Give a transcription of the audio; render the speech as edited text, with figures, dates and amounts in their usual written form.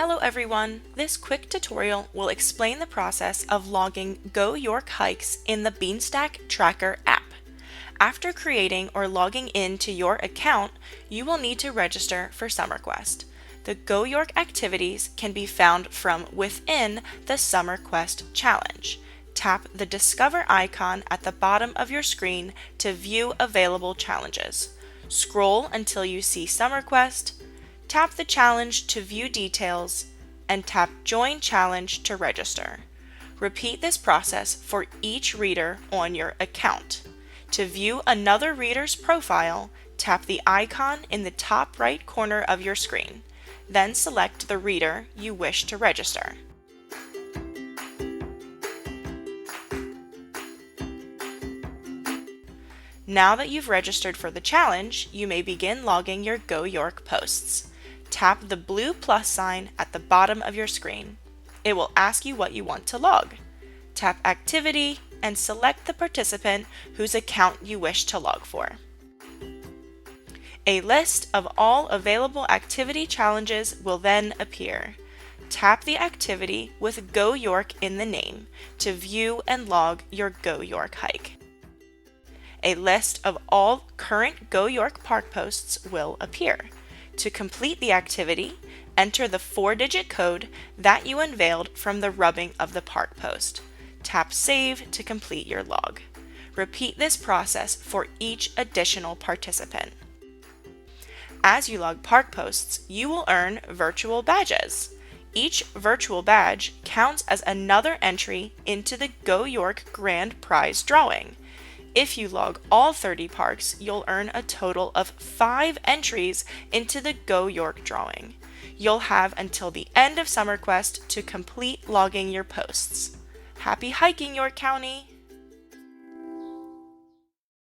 Hello everyone! This quick tutorial will explain the process of logging Go York hikes in the Beanstack Tracker app. After creating or logging into your account, you will need to register for SummerQuest. The Go York activities can be found from within the SummerQuest challenge. Tap the Discover icon at the bottom of your screen to view available challenges. Scroll until you see SummerQuest. Tap the challenge to view details, and tap Join Challenge to register. Repeat this process for each reader on your account. To view another reader's profile, tap the icon in the top right corner of your screen. Then select the reader you wish to register. Now that you've registered for the challenge, you may begin logging your Go York posts. Tap the blue plus sign at the bottom of your screen. It will ask you what you want to log. Tap Activity and select the participant whose account you wish to log for. A list of all available activity challenges will then appear. Tap the activity with Go York in the name to view and log your Go York hike. A list of all current Go York park posts will appear. To complete the activity, enter the 4-digit code that you unveiled from the rubbing of the park post. Tap Save to complete your log. Repeat this process for each additional participant. As you log park posts, you will earn virtual badges. Each virtual badge counts as another entry into the Go York Grand Prize drawing. If you log all 30 parks, you'll earn a total of 5 entries into the Go York drawing. You'll have until the end of SummerQuest to complete logging your posts. Happy hiking, York County!